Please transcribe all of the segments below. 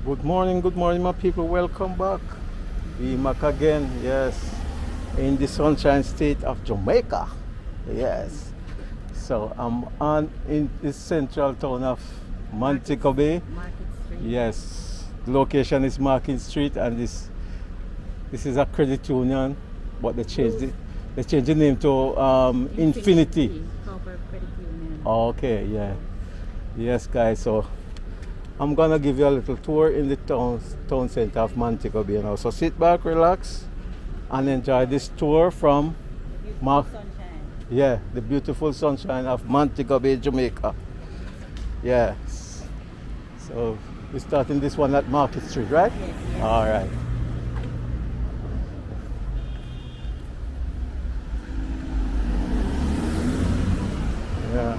Good morning, my people. Welcome back. We back again, yes, in the sunshine state of Jamaica, yes. So I'm on in the central town of Montego Bay. Market Street. Yes, the location is Market Street, and this is a credit union, but they changed the name to Infinity. Cooper Credit Union. Okay, yeah, yes, guys. So I'm gonna give you a little tour in the town center of Montego Bay now. So sit back, relax, and enjoy this tour from Beautiful sunshine. the beautiful sunshine of Montego Bay, Jamaica. Yes. So we're starting this one at Market Street, right? Yes, yes. All right. Yeah.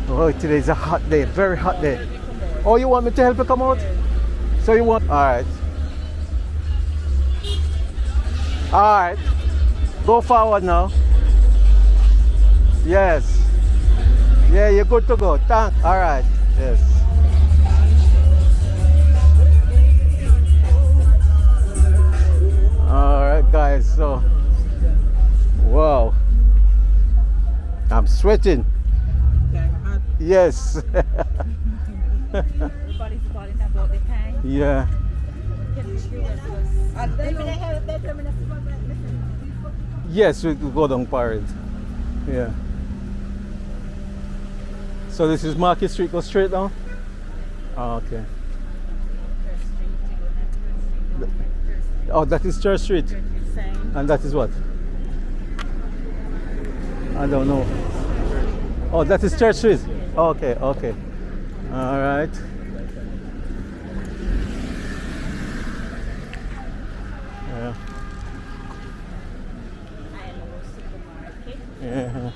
Oh, today's a hot day, very hot day. Oh, you want me to help you come out? So you want? All right. All right. Go forward now. Yes. Yeah, you're good to go. Thank. All right. Yes. All right, guys. So, wow. I'm sweating. Yes. Everybody's calling about the time. Yeah. Yes, we go down Parade. Yeah. So this is Market Street. Go straight down. Oh, okay. Oh, that is Church Street. And that is what? I don't know. Oh, that is Church Street. Okay, okay. All right. Yeah. Yeah.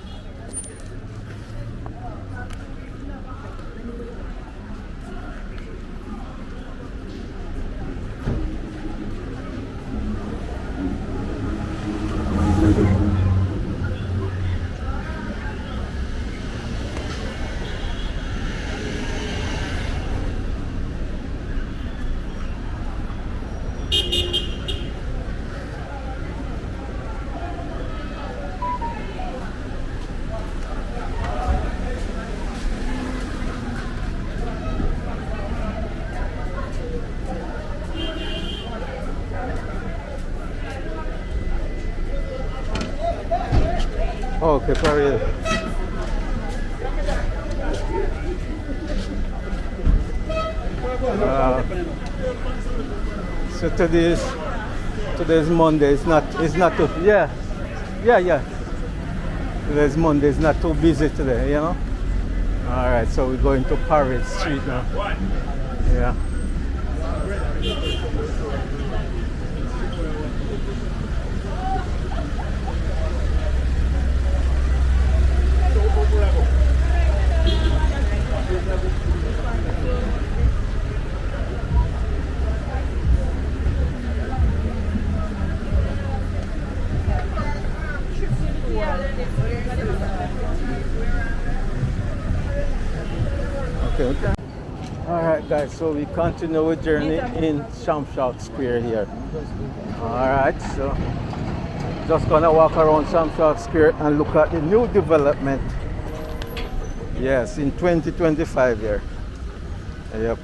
Okay, Parade. So today's Monday. It's not too yeah. Today's Monday. It's not too busy today, you know. All right, so we're going to Parade Street now. Yeah. Okay. All right, guys. So we continue our journey in Sharpe Square here. All right. So just gonna walk around Sharpe Square and look at the new development. Yes, in 2025 here. Yep.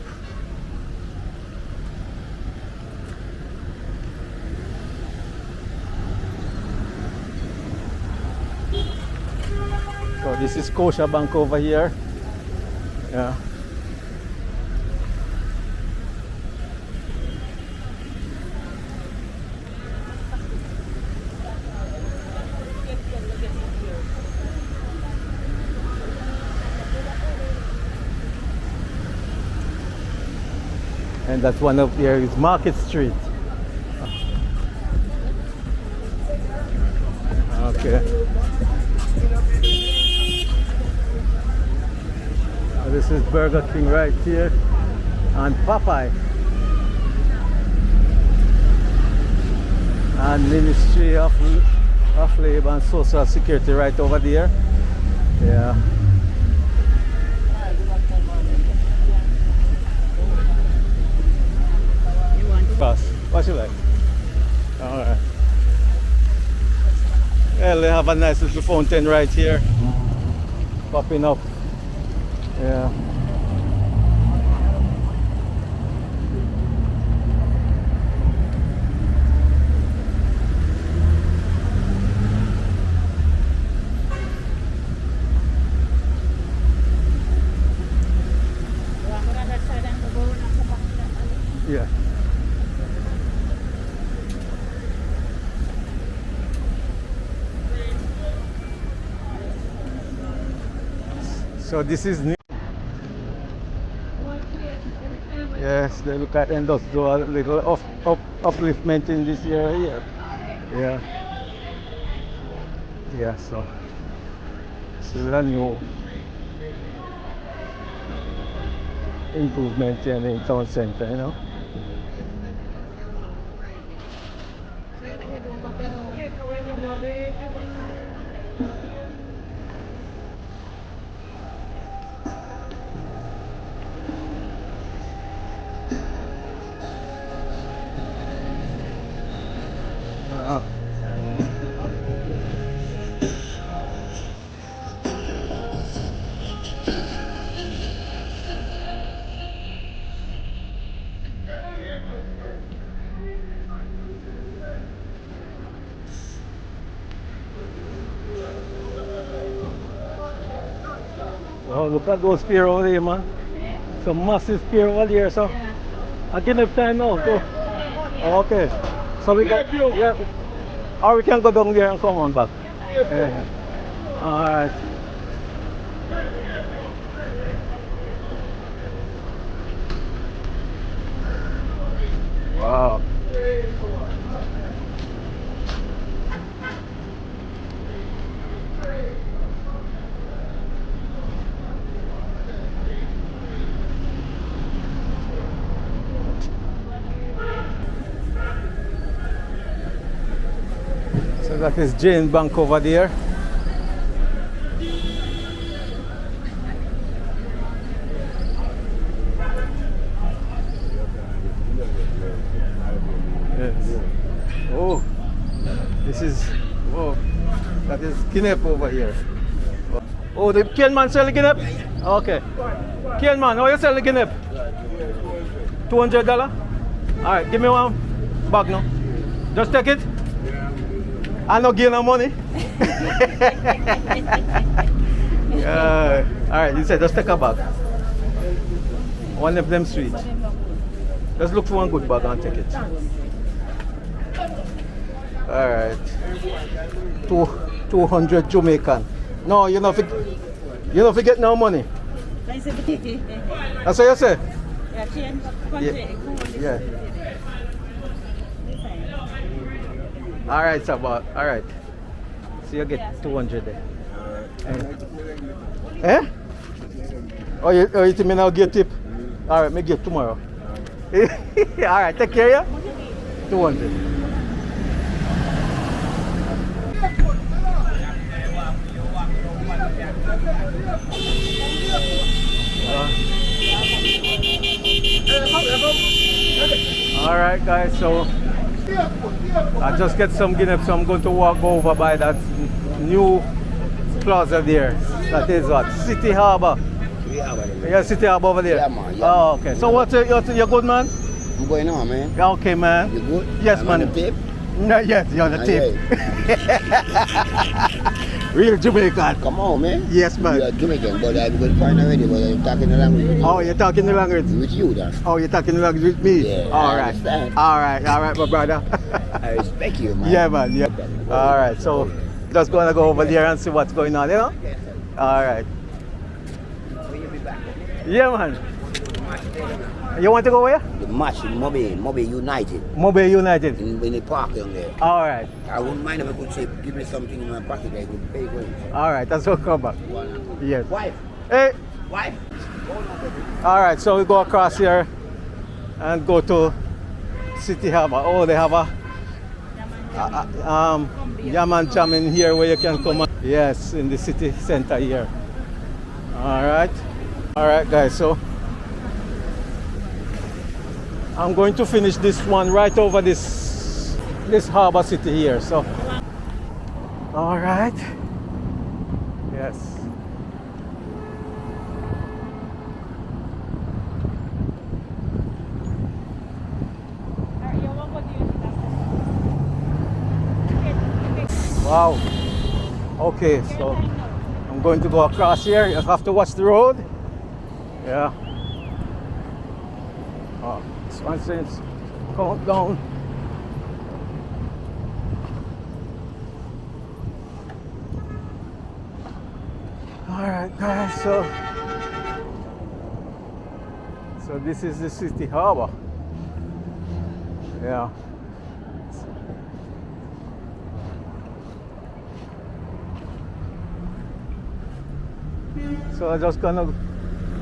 So this is Bank over here. Yeah. And that's one up there is Market Street. Okay. This is Burger King right here and Popeye. and Ministry of Labor and Social Security right over there. Yeah. You want Pass. What you like? Alright. Well, they have a nice little fountain right here. Popping up. Yeah. Yeah. So this is new. Yes, they look at and just do a little upliftment in this area here. Yeah. Yeah, so still a new improvement here in town center, you know. Oh, look at those spear over there, man. Some massive spear over there, so I can have time now. Go. Okay. So we can, yeah. Or we can go down there and come on back. Yeah. Alright. Wow. So that is Jane Bank over there. Yes. Oh, this is, oh, that is Guinep over here. Oh, the cane man sell the Guinep? Okay. Cane man, how you sell the Guinep? $200? Alright, give me one bag now. Just take it. I no gain no money. Alright, you said just take a bag. One of them sweet. Just look for one good bag and take it. Alright. 200 Jamaican. No, you don't forget no money. That's what you say? Yeah. Alright, so about, alright. So you get 200 there. Eh? Oh, you think me now get tip? Alright, me get tomorrow. Alright, take care, yeah? 200. Alright guys, so I just get some Guinea, so I'm going to go over by that new plaza there. That is what? City Harbour. Yeah, City Harbour over there. Yeah, man. Yeah. Oh, okay. So what's your good, man? I'm going on, man. Yeah, okay, man. You good? Yes, I'm man. on the tape? No, yes, you're on the tape. Real Jamaican. Come on, man. Yes, man. You're Jamaican, but I'm going to find already, but I'm talking the language with you. Oh, you're talking the language? With you, then. Oh, you're talking the language with me? Yeah, all I right. understand. All right, my brother. I respect you, man. Yeah, man. Yeah. All right, so just going to go over there and see what's going on, you know? All right. Yeah, man. You want to go where? The match in Mobe United. Mobe United. In the park down there. All right. I wouldn't mind if I could say, give me something in my pocket I could pay for it. All right, that's what come back. Yes. Wife. Hey. Wife. All right, so we go across here and go to City Harbour. Oh, they have a Yam and Jam in here where you can come. Yes, in the city center here. All right, guys. So I'm going to finish this one right over this harbor city here. So, all right. Yes. Wow. Okay, so I'm going to go across here. You have to watch the road. Yeah. Oh, this one says countdown. Alright guys, so this is the city harbor. Yeah. So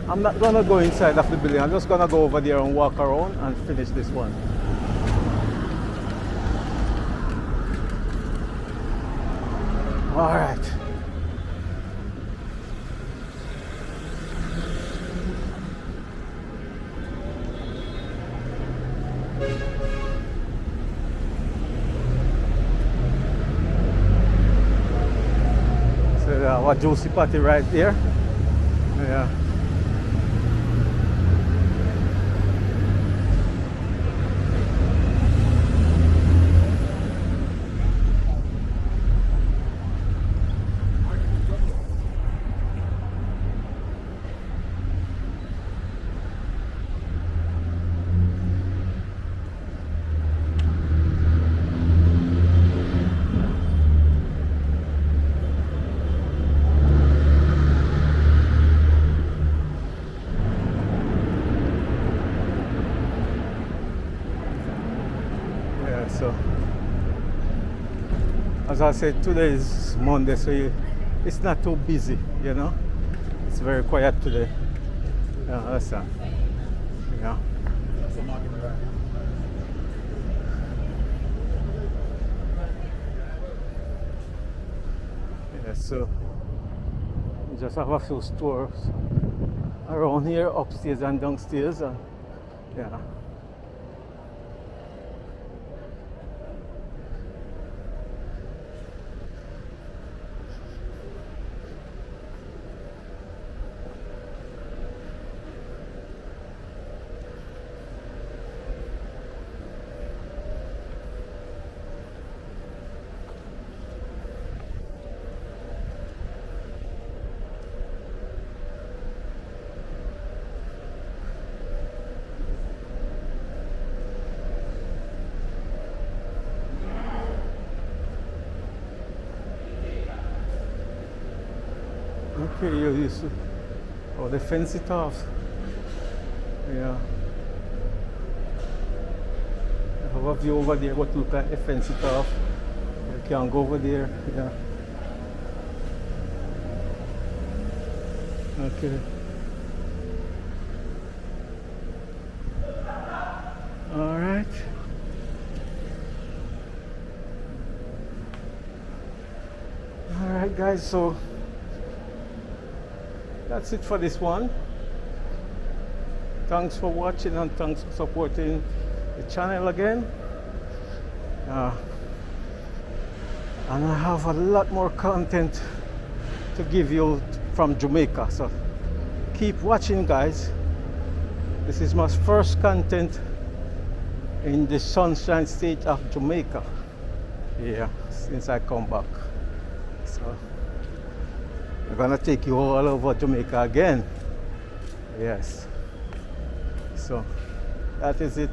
I'm not gonna go inside of the building. I'm just gonna go over there and walk around and finish this one. All right. So our juicy patty right there. Yeah. So, as I said, today is Monday, so it's not too busy, you know. It's very quiet today. Yeah, that's yeah. Yeah, so we just have a few stores around here, upstairs and downstairs, and yeah. Okay, you used to, oh, they fence it off. Yeah. I have a view over there, but look at the fence it off. You can go over there, yeah. Okay. All right. All right, guys, so that's it for this one. Thanks for watching and thanks for supporting the channel again. And I have a lot more content to give you from Jamaica, so keep watching, guys. This is my first content in the Sunshine State of Jamaica, yeah, since I come back. So I'm gonna take you all over Jamaica again. Yes. So that is it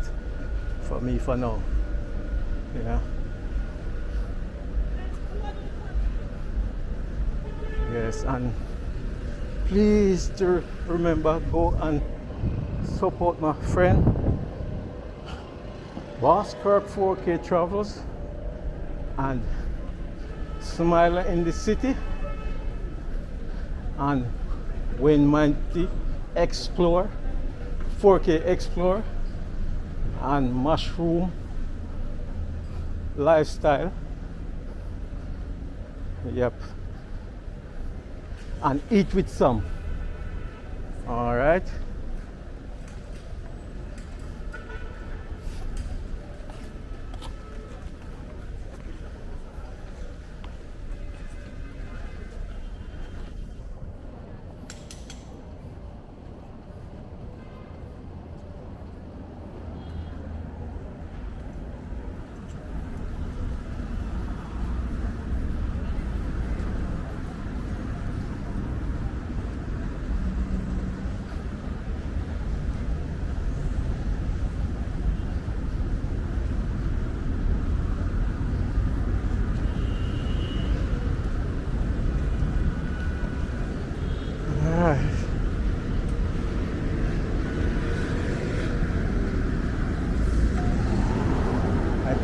for me for now. Yeah. Yes, and please to remember, go and support my friend Boss Kirk 4K Travels and Smiler in the City and Wayne Mighty Explore 4K Explore and Mushroom lifestyle. Yep. And eat with some. All right.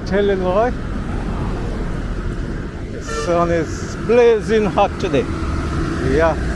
Tell you what, the sun is blazing hot today. Yeah.